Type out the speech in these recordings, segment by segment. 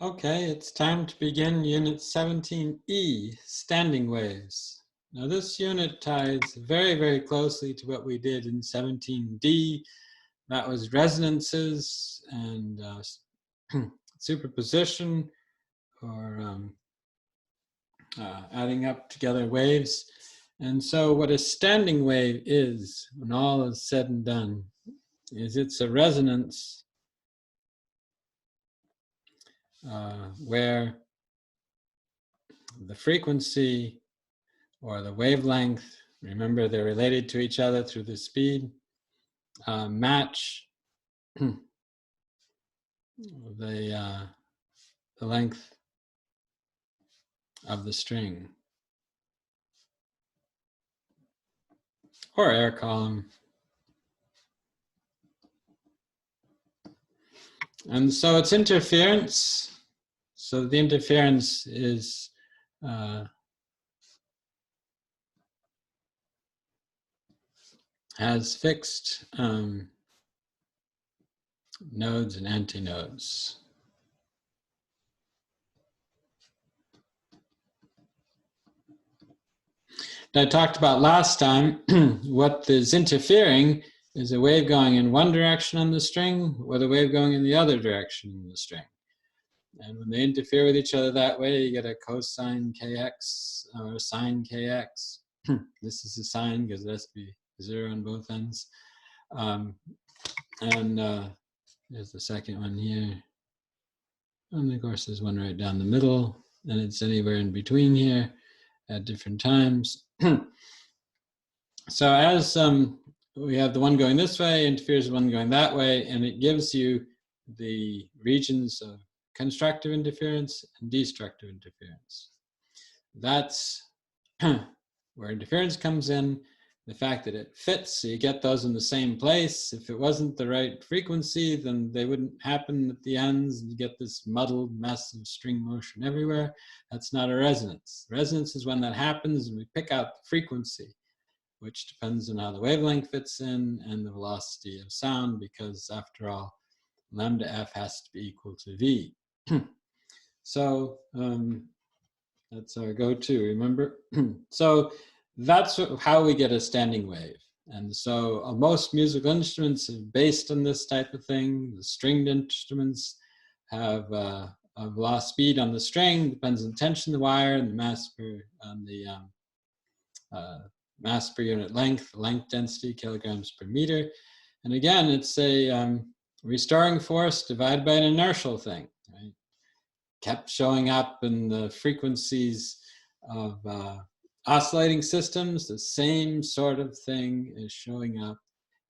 Okay, it's time to begin Unit 17E, standing waves. Now this unit ties very, very closely to what we did in 17D. That was resonances and superposition, or adding up together waves. And so what a standing wave is, when all is said and done, is it's a resonance where the frequency or the wavelength, remember they're related to each other through the speed, match the length of the string or air column. And so it's interference. So the interference is has fixed nodes and antinodes. I talked about last time, what is interfering is a wave going in one direction on the string or the wave going in the other direction in the string. And when they interfere with each other that way, you get a cosine kx or a sine kx. This is a sine because it has to be 0 on both ends. There's the second one here. And of course, there's one right down the middle, and it's anywhere in between here at different times. So as we have the one going this way, interferes with one going that way, and it gives you the regions of constructive interference and destructive interference. That's where interference comes in, the fact that it fits, so you get those in the same place. If it wasn't the right frequency, then they wouldn't happen at the ends, and you get this muddled mess of string motion everywhere. That's not a resonance. Resonance is when that happens and we pick out the frequency, which depends on how the wavelength fits in and the velocity of sound, because after all, lambda f has to be equal to v. So that's our go-to, remember? So that's how we get a standing wave. And so most musical instruments are based on this type of thing. The stringed instruments have a velocity speed on the string, depends on the tension of the wire and the mass per, on the mass per unit length density, kilograms per meter. And again, it's a restoring force divided by an inertial thing, right? Kept showing up in the frequencies of oscillating systems. The same sort of thing is showing up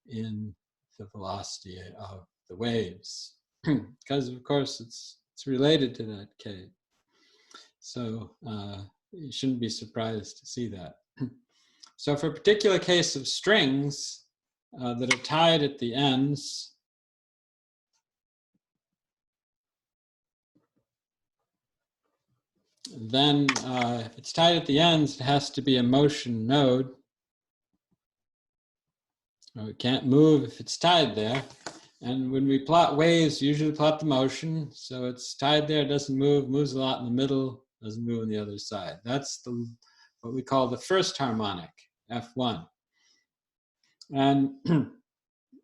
in the velocity of the waves, because of course it's related to that k. So you shouldn't be surprised to see that. So for a particular case of strings that are tied at the ends, then if it's tied at the ends, it has to be a motion node. It can't move if it's tied there. And when we plot waves, we usually plot the motion. So it's tied there, doesn't move, moves a lot in the middle, doesn't move on the other side. That's what we call the first harmonic, F1. And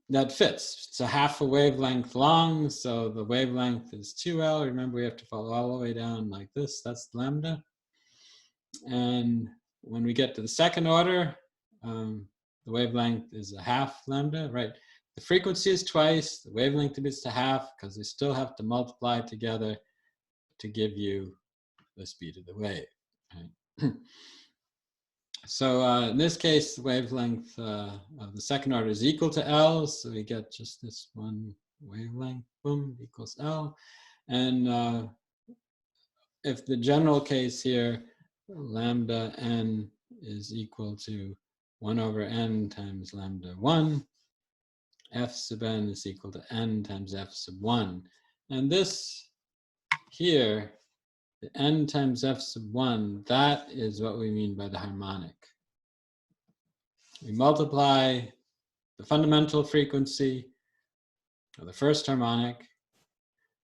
that fits. It's a half a wavelength long, so the wavelength is 2L. Remember, we have to follow all the way down like this. That's lambda. And when we get to the second order, the wavelength is a half lambda, right? The frequency is twice, the wavelength is to half, because they still have to multiply together to give you the speed of the wave, right? So in this case, the wavelength of the second order is equal to L, so we get just this one wavelength, boom, equals L. And if the general case here, lambda n is equal to 1 over n times lambda 1, f sub n is equal to n times f sub 1. And this here, the n times f sub 1, that is what we mean by the harmonic. We multiply the fundamental frequency of the first harmonic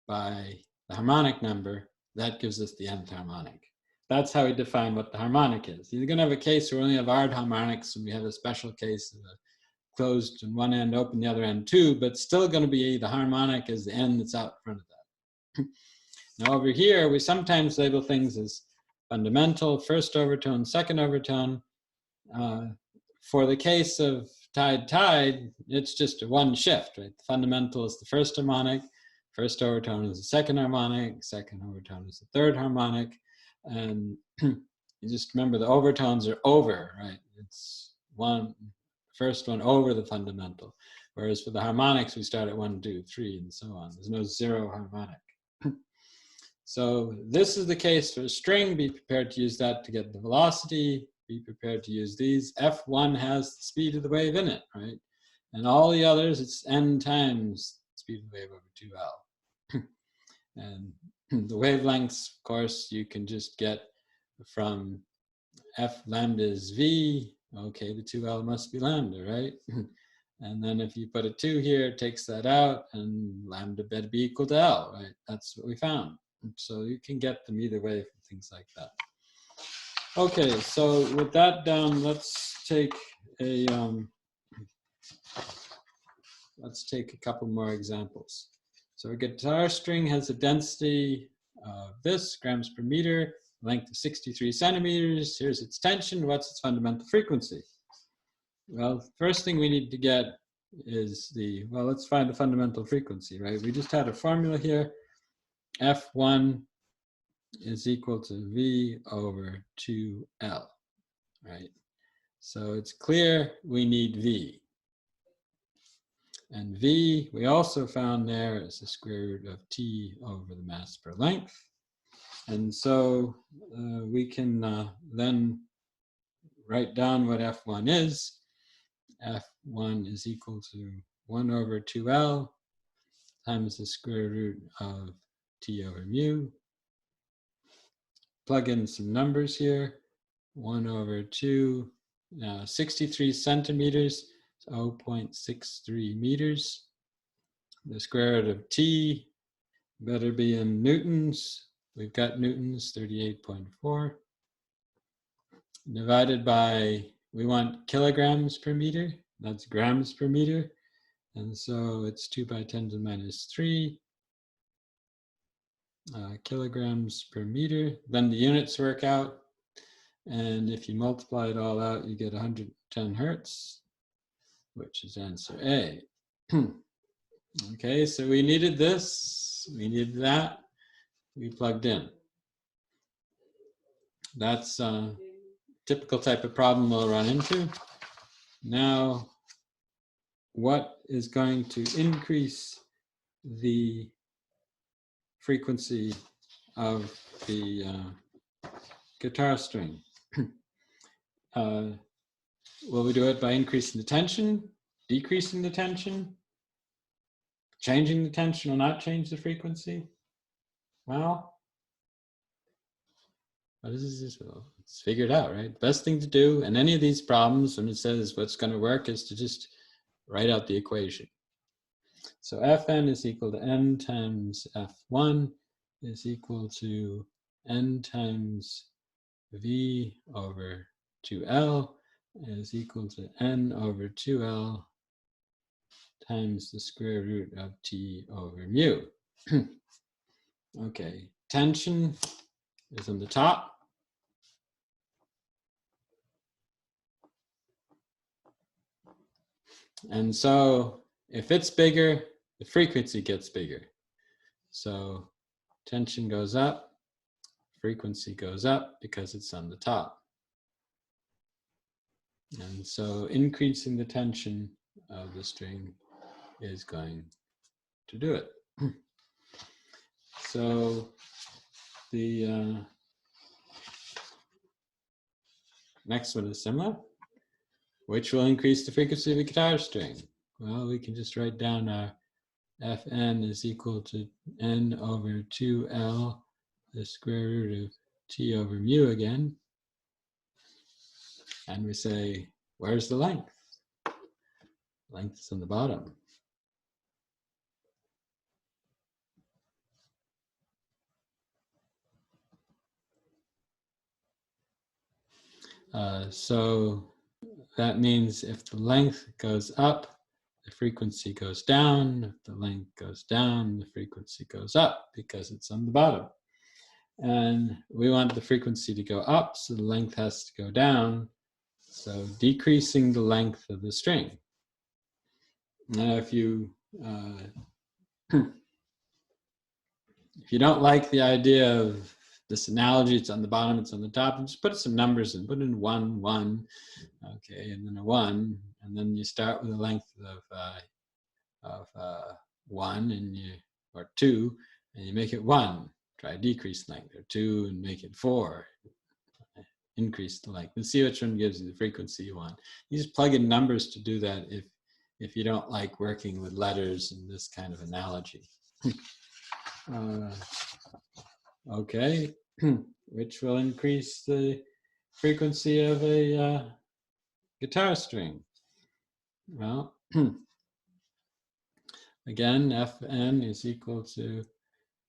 by the harmonic number, that gives us the nth harmonic. That's how we define what the harmonic is. You're going to have a case where we only have odd harmonics, and we have a special case of a closed in one end, open the other end too, but still going to be the harmonic is the n that's out in front of that. Now over here, we sometimes label things as fundamental, first overtone, second overtone. For the case of tide, it's just a one shift, right? The fundamental is the first harmonic, first overtone is the second harmonic, second overtone is the third harmonic, and you just remember the overtones are over, right? It's one, first one over the fundamental, whereas for the harmonics, we start at 1, 2, 3, and so on. There's no zero harmonic. So this is the case for a string. Be prepared to use that to get the velocity. Be prepared to use these. F1 has the speed of the wave in it, right? And all the others, it's n times the speed of the wave over 2L. And the wavelengths, of course, you can just get from F lambda is V. Okay, the 2L must be lambda, right? And then if you put a 2 here, it takes that out, and lambda better be equal to L, right? That's what we found. So you can get them either way from things like that. Okay, so with that down, let's take a couple more examples. So a guitar string has a density of this grams per meter, length of 63 centimeters. Here's its tension. What's its fundamental frequency? Well, first thing we need to get is well, let's find the fundamental frequency, right? We just had a formula here. F1 is equal to V over 2L, right? So it's clear we need V. And V, we also found there is the square root of T over the mass per length. And so we can then write down what F1 is. F1 is equal to 1 over 2L times the square root of T over mu. Plug in some numbers here. 1 over 2, 63 centimeters, 0.63 meters. The square root of T better be in newtons. We've got newtons, 38.4. Divided by, we want kilograms per meter. That's grams per meter. And so it's 2 by 10 to the minus 3 kilograms per meter. Then the units work out. And if you multiply it all out, you get 110 hertz, which is answer A. Okay, so we needed this, we needed that, we plugged in. That's a typical type of problem we'll run into. Now, what is going to increase the frequency of the guitar string? Will we do it by increasing the tension, decreasing the tension, changing the tension will not change the frequency? Well, what is this? Well, it's figured out, right? Best thing to do in any of these problems when it says what's going to work is to just write out the equation. So Fn is equal to n times F1 is equal to n times V over 2L is equal to n over 2L times the square root of T over mu. Okay, tension is on the top. And so if it's bigger, the frequency gets bigger. So tension goes up, frequency goes up because it's on the top. And so increasing the tension of the string is going to do it. So the next one is similar. Which will increase the frequency of the guitar string? Well, we can just write down our Fn is equal to n over 2L, the square root of T over mu again. And we say, where's the length? Length is on the bottom. So that means if the length goes up, the frequency goes down. If the length goes down, the frequency goes up because it's on the bottom. And we want the frequency to go up, so the length has to go down. So decreasing the length of the string. Now, if you don't like the idea of this analogy, it's on the bottom, it's on the top, and just put some numbers in. Put in 1, 1, okay, and then a 1, and then you start with a length of 1 and or 2, and you make it 1. Try decrease length, or 2 and make it 4. Increase the length and see which one gives you the frequency you want. You just plug in numbers to do that if you don't like working with letters and this kind of analogy. Okay, which will increase the frequency of a guitar string? Well, again, Fn is equal to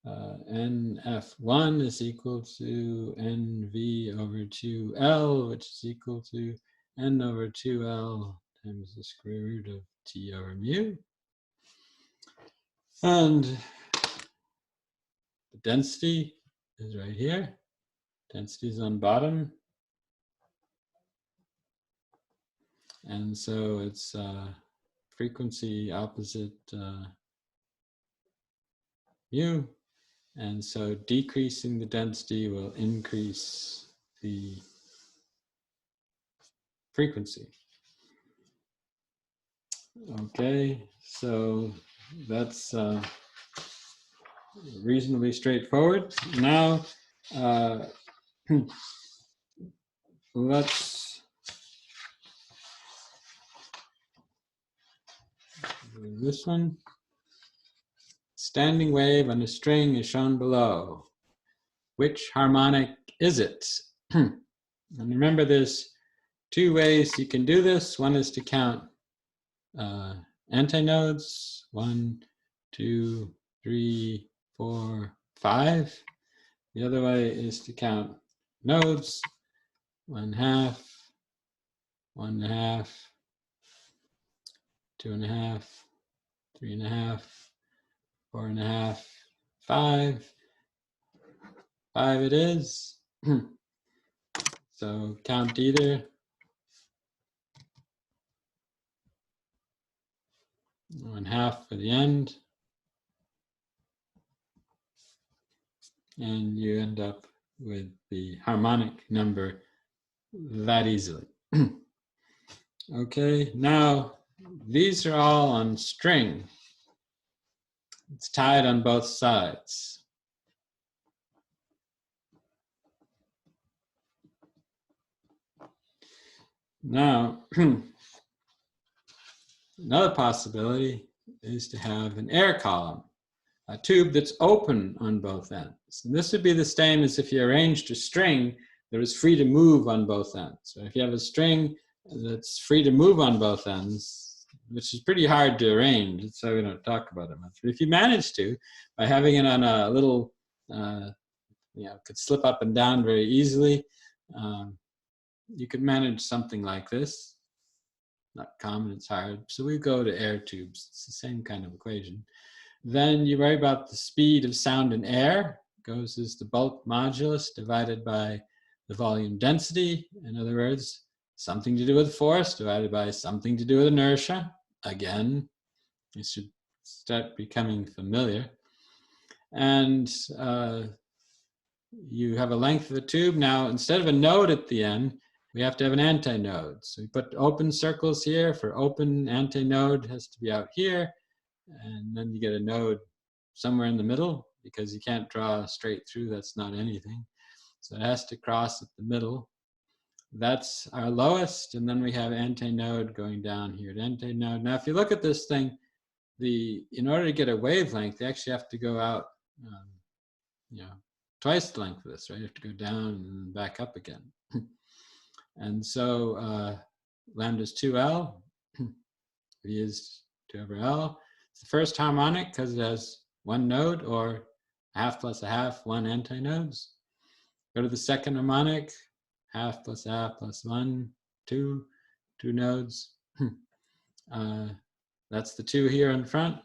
Nf1 is equal to Nv over 2L, which is equal to N over 2L times the square root of T over mu. And the density is right here. Density is on bottom. And so it's frequency opposite mu. And so decreasing the density will increase the frequency. Okay, so that's reasonably straightforward. Now, let's do this one. Standing wave on a string is shown below. Which harmonic is it? And remember, there's 2 ways you can do this. One is to count antinodes. 1, 2, 3, 4, 5. The other way is to count nodes. 1/2, 1/2, 2.5, 3.5, 4.5, 5. 5 it is. So count either. 1/2 for the end. And you end up with the harmonic number that easily. Okay, now these are all on string. It's tied on both sides. Now, another possibility is to have an air column, a tube that's open on both ends. And this would be the same as if you arranged a string that was free to move on both ends. So if you have a string that's free to move on both ends, which is pretty hard to arrange, so we don't talk about it much. But if you manage to, by having it on a little, could slip up and down very easily, you could manage something like this. Not common, it's hard. So we go to air tubes. It's the same kind of equation. Then you worry about the speed of sound in air. Goes as the bulk modulus divided by the volume density. In other words, something to do with force divided by something to do with inertia. Again, you should start becoming familiar. And you have a length of the tube. Now, instead of a node at the end, we have to have an antinode. So we put open circles here. For open, antinode has to be out here. And then you get a node somewhere in the middle, because you can't draw straight through. That's not anything. So it has to cross at the middle. That's our lowest. And then we have antinode going down here at antinode. Now, if you look at this thing, in order to get a wavelength, you actually have to go out, twice the length of this, right? You have to go down and back up again. And so lambda is 2L, V is 2 over L. It's the first harmonic because it has one node, or 1/2 plus 1/2, 1 antinodes. Go to the second harmonic, half plus half plus 1, 2, 2 nodes. That's the 2 here in front.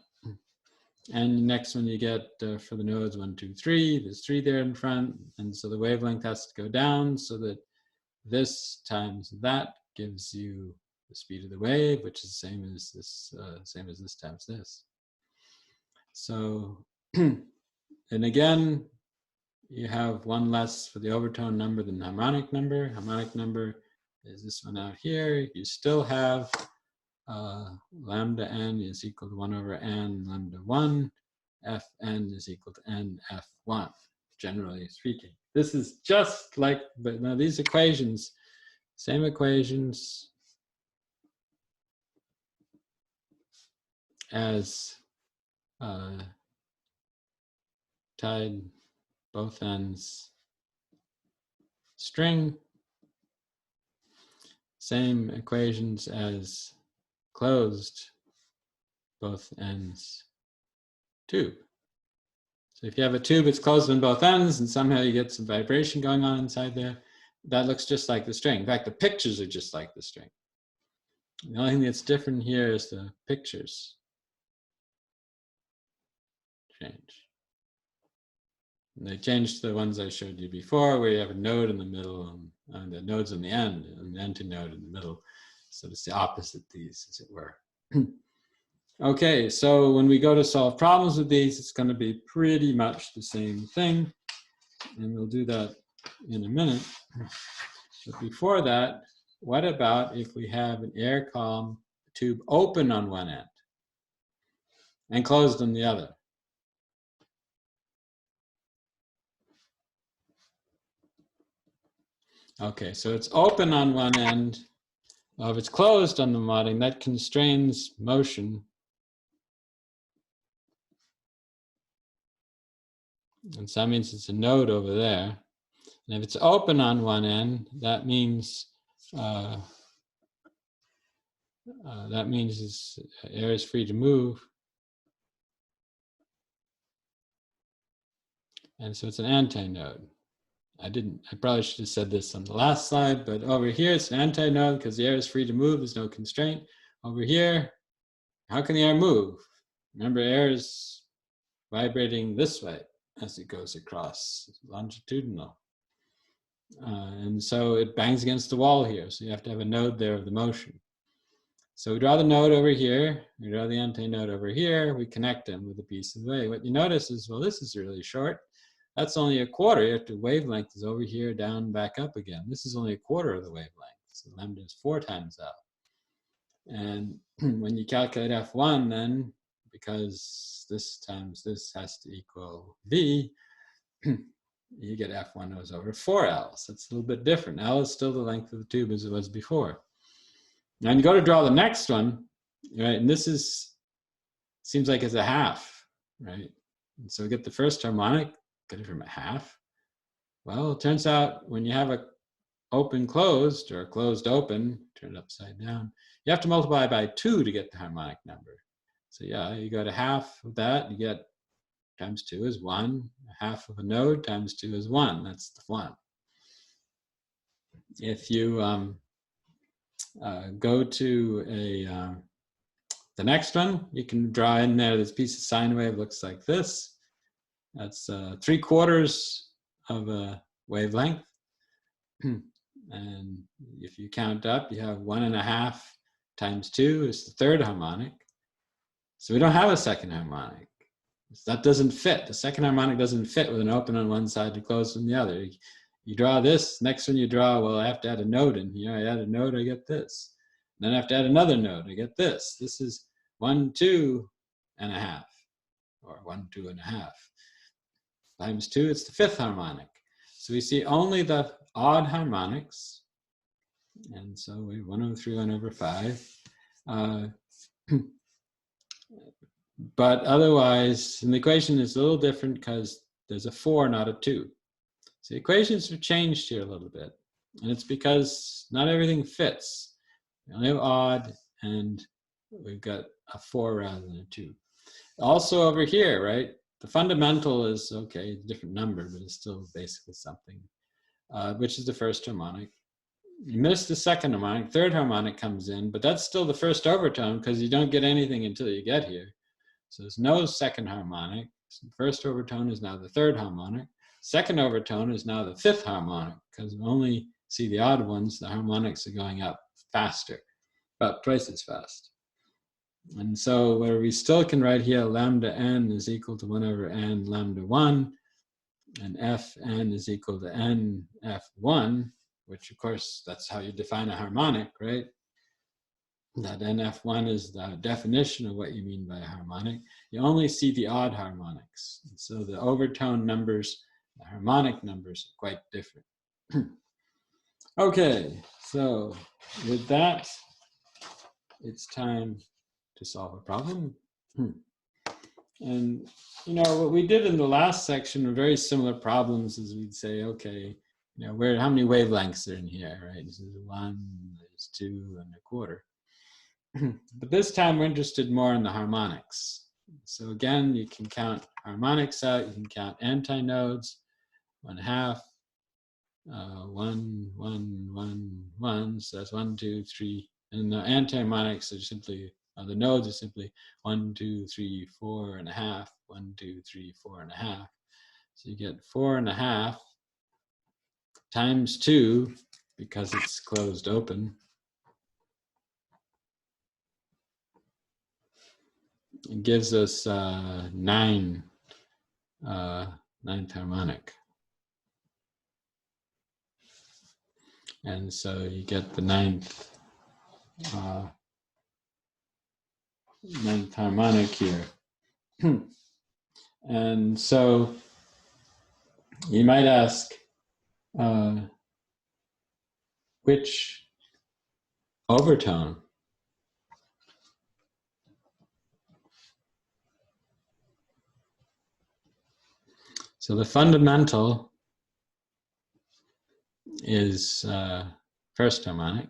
And the next one you get for the nodes 1, 2, 3. There's 3 there in front. And so the wavelength has to go down so that this times that gives you the speed of the wave, which is the same as this times this. So, and again, you have one less for the overtone number than the harmonic number. Harmonic number is this one out here. You still have lambda n is equal to 1 over n lambda 1. Fn is equal to nf1, generally speaking. This is just like, but now these equations, same equations as tied both ends string, same equations as closed both ends tube. So if you have a tube that's closed on both ends and somehow you get some vibration going on inside there, that looks just like the string. In fact, the pictures are just like the string. The only thing that's different here is the pictures change. And they changed the ones I showed you before, where you have a node in the middle and the nodes on the end, and the antinode in the middle. So it's the opposite these, as it were. Okay, so when we go to solve problems with these, it's going to be pretty much the same thing. And we'll do that in a minute. But before that, what about if we have an air column tube open on one end and closed on the other? Okay, so it's open on one end. Well, if it's closed on the modding, that constrains motion. And so that means it's a node over there. And if it's open on one end, that means air is free to move. And so it's an antinode. I probably should have said this on the last slide, but over here it's an antinode because the air is free to move, there's no constraint. Over here, how can the air move? Remember, air is vibrating this way as it goes across, longitudinal. And so it bangs against the wall here, so you have to have a node there of the motion. So we draw the node over here, we draw the antinode over here, we connect them with a piece of the wave. What you notice is, well, this is really short. That's only a quarter. You have to wavelength is over here, down, back up again. This is only a quarter of the wavelength. So lambda is 4 times out. And when you calculate F1, then, because this times this has to equal V, you get F1 goes over 4L. So it's a little bit different. L is still the length of the tube as it was before. Now you go to draw the next one, right? And this seems like it's a half, right? And so we get the first harmonic, get it from a half. Well, it turns out when you have a open closed or a closed open, turn it upside down, you have to multiply by 2 to get the harmonic number. So yeah, you go to half of that, you get times 2 is 1. Half of a node times 2 is 1. That's the 1. If you go to the next one, you can draw in there this piece of sine wave looks like this. That's 3/4 of a wavelength. And if you count up, you have 1.5 times 2 is the third harmonic. So we don't have a second harmonic. That doesn't fit. The second harmonic doesn't fit with an open on one side and closed on the other. You draw this, next one you draw, well, I have to add a node in here. I add a node, I get this. Then I have to add another node, I get this. This is 1, 2.5, or 1, 2.5. Times 2, it's the fifth harmonic. So we see only the odd harmonics. And so we 1 over 3, 1 over 5. But otherwise, and the equation is a little different because there's a 4, not a 2. So the equations have changed here a little bit. And it's because not everything fits. We only have odd, and we've got a 4 rather than a 2. Also over here, right? The fundamental is, okay, a different number, but it's still basically something, which is the first harmonic. You miss the second harmonic, third harmonic comes in, but that's still the first overtone because you don't get anything until you get here. So there's no second harmonic. So the first overtone is now the third harmonic. Second overtone is now the fifth harmonic because we only see the odd ones. The harmonics are going up faster, about twice as fast. And so where we still can write here lambda n is equal to 1 over n lambda 1, and fn is equal to n f1, which of course that's how you define a harmonic, right? That nf1 is the definition of what you mean by a harmonic. You only see the odd harmonics. And so the overtone numbers, the harmonic numbers are quite different. Okay, so with that, it's time to solve a problem. And you know, what we did in the last section were very similar problems. As we'd say, okay, you know, how many wavelengths are in here, right? This is 1, there's 2 1/4. But this time we're interested more in the harmonics. So again, you can count harmonics out, you can count antinodes, 1/2, 1, 1, 1, 1. So that's 1, 2, 3. And the antiharmonics are simply, the nodes are simply 1, 2, 3, 4 1/2, 1, 2, 3, 4 1/2. So you get 4 1/2 times 2, because it's closed open. It gives us 9, ninth harmonic. And so you get the ninth harmonic here. And so you might ask, which overtone? So the fundamental is first harmonic.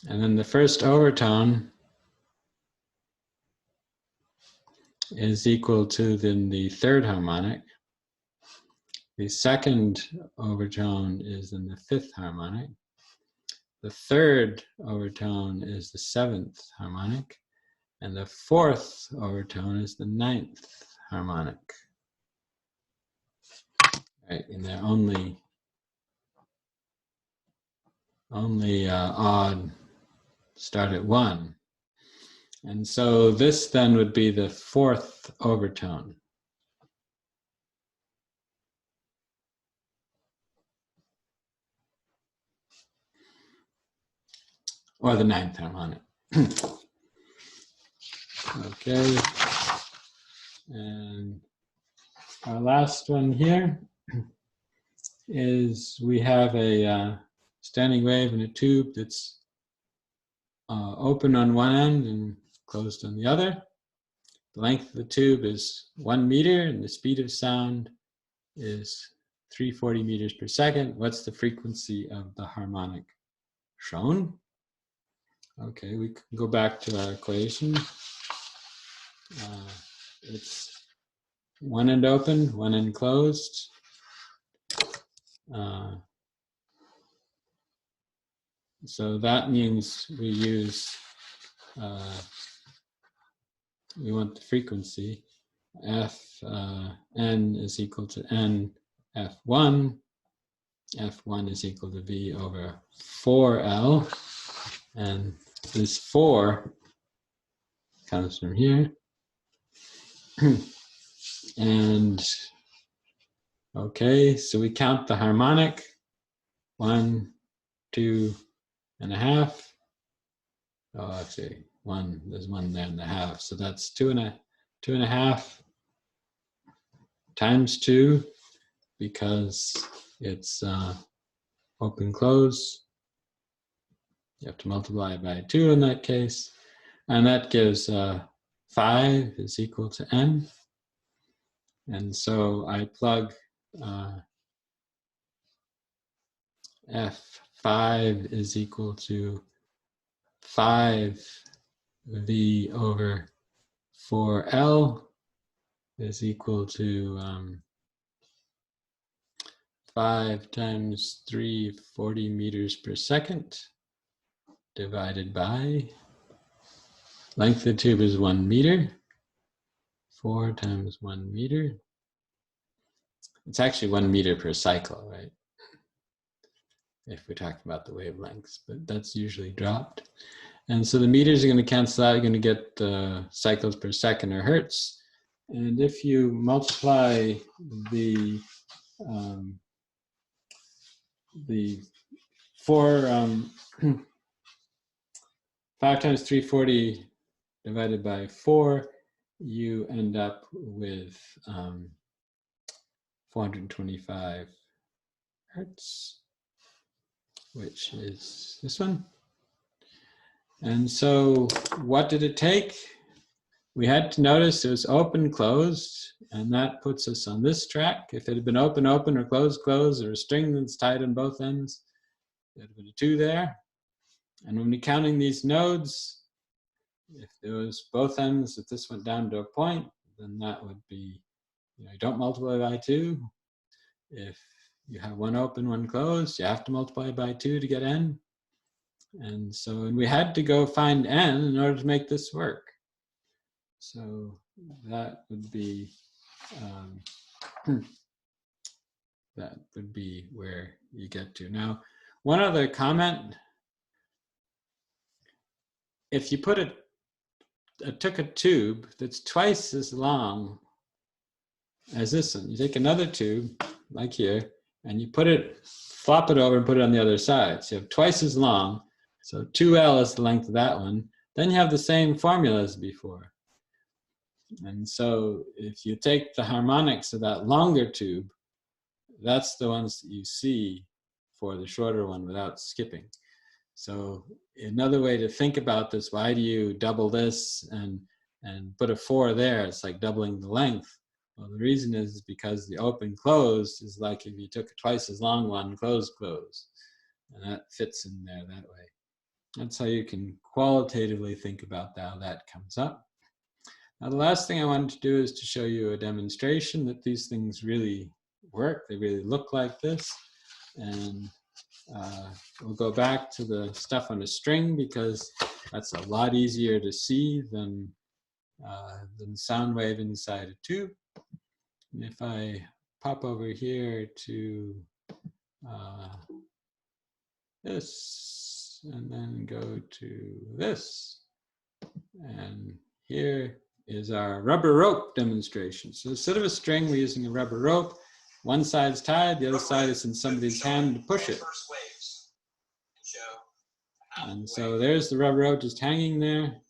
And then the first overtone is equal to then the third harmonic. The second overtone is in the fifth harmonic. The third overtone is the seventh harmonic. And the fourth overtone is the ninth harmonic. Right, and they're only odd start at 1. And so this then would be the fourth overtone. Or the ninth harmonic. Okay. And our last one here is we have a standing wave in a tube that's open on one end and closed on the other. The length of the tube is 1 meter and the speed of sound is 340 meters per second. What's the frequency of the harmonic shown? Okay, we can go back to our equation. It's one end open, one end closed. So that means we use, we want the frequency. N is equal to N F1. F1 is equal to V over 4L. And this 4 comes from here. And okay, so we count the harmonic. 1, 2 1/2. Oh, actually, there's 1 there and a half. So that's 2 1/2 times 2, because it's open close. You have to multiply by 2 in that case. And that gives 5 is equal to N. And so I plug F5 is equal to 5V over 4L is equal to 5 times 340 meters per second divided by length of the tube is 1 meter. 4 times 1 meter. It's actually 1 meter per cycle, right? If we're talking about the wavelengths, but that's usually dropped. And so the meters are going to cancel out. You're going to get cycles per second or hertz. And if you multiply the 5 times 340 divided by 4, you end up with 425 hertz, which is this one. And so what did it take? We had to notice it was open, closed, and that puts us on this track. If it had been open, open, or closed, closed, or a string that's tied on both ends, there would have been a 2 there. And when we're counting these nodes, if there was both ends, if this went down to a point, then that would be, you don't multiply by 2. If you have one open, one closed, you have to multiply by 2 to get n. And so, and we had to go find n in order to make this work. So that would be where you get to. Now, one other comment: if you put took a tube that's twice as long as this one, you take another tube like here, and you flop it over and put it on the other side. So you have twice as long. So 2L is the length of that one. Then you have the same formula as before. And so if you take the harmonics of that longer tube, that's the ones that you see for the shorter one without skipping. So another way to think about this, why do you double this and put a 4 there? It's like doubling the length. Well, the reason is because the open closed is like if you took a twice as long one, closed, closed. And that fits in there that way. That's how you can qualitatively think about how that comes up. Now, the last thing I wanted to do is to show you a demonstration that these things really work. They really look like this. And we'll go back to the stuff on a string because that's a lot easier to see than sound wave inside a tube. And if I pop over here to this, and then go to this, and here is our rubber rope demonstration. So instead of a string, we're using a rubber rope. One side's tied, the other side is in somebody's hand to push it. And so there's the rubber rope just hanging there.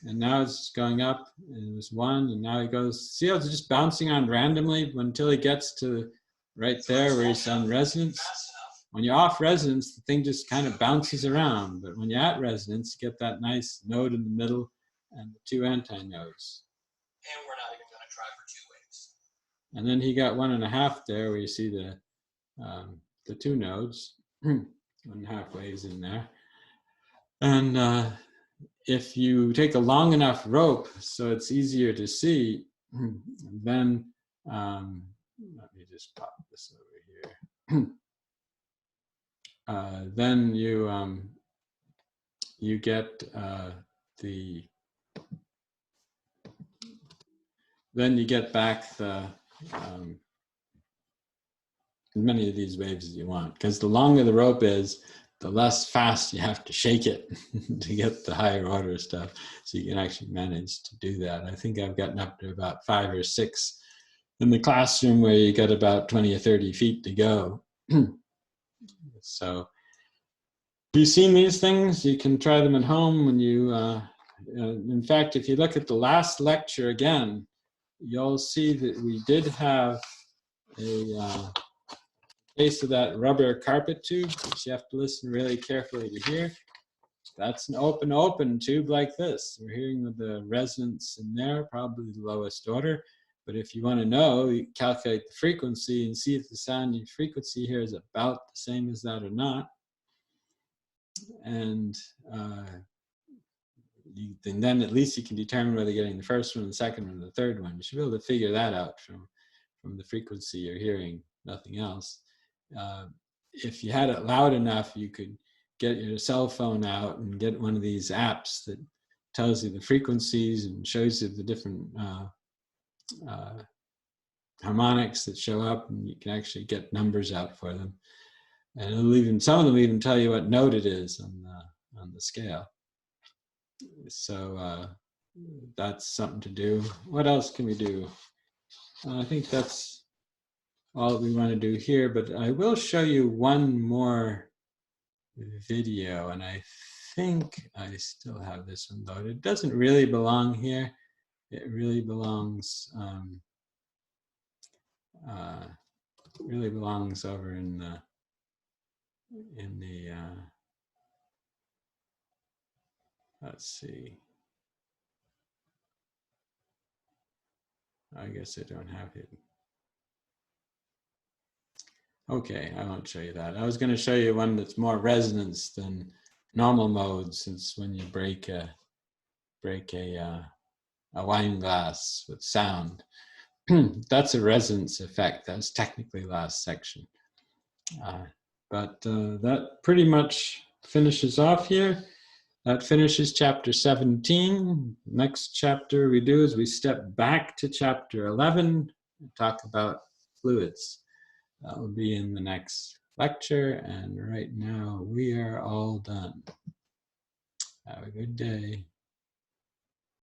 And now it's going up, and it was 1, and now he goes, see how it's just bouncing on randomly until he gets to right there where he's on resonance. When you're off resonance, the thing just kind of bounces around, but when you're at resonance, you get that nice node in the middle and the 2 antinodes. And we're not even going to try for 2 waves. And then he got 1.5 there where you see the 2 nodes, 1.5 waves in there. And if you take a long enough rope so it's easier to see, then let me just pop this over here. Then you get then you get back the as many of these waves as you want, because the longer the rope is, the less fast you have to shake it to get the higher order stuff. So you can actually manage to do that. I think I've gotten up to about 5 or 6 in the classroom where you got about 20 or 30 feet to go. So if you've seen these things, you can try them at home when you, in fact, if you look at the last lecture again, you'll see that we did have a case of that rubber carpet tube, which you have to listen really carefully to hear. That's an open tube like this. We're hearing the resonance in there, probably the lowest order. But if you want to know, you calculate the frequency and see if the sounding frequency here is about the same as that or not. And then at least you can determine whether you're getting the first one, the second one, the third one. You should be able to figure that out from from the frequency you're hearing, nothing else. If you had it loud enough, you could get your cell phone out and get one of these apps that tells you the frequencies and shows you the different harmonics that show up, and you can actually get numbers out for them. And it'll even, some of them even tell you what note it is on the scale. So that's something to do. What else can we do? I think that's all we want to do here, but I will show you one more video, and I think I still have this one loaded. It doesn't really belong here. It really belongs over in the let's see. I guess I don't have it. Okay, I won't show you that. I was going to show you one that's more resonance than normal mode, since when you break a wine glass with sound, that's a resonance effect. That's technically last section. But that pretty much finishes off here. That finishes chapter 17. Next chapter we do is we step back to chapter 11 and talk about fluids. That will be in the next lecture, and right now we are all done. Have a good day.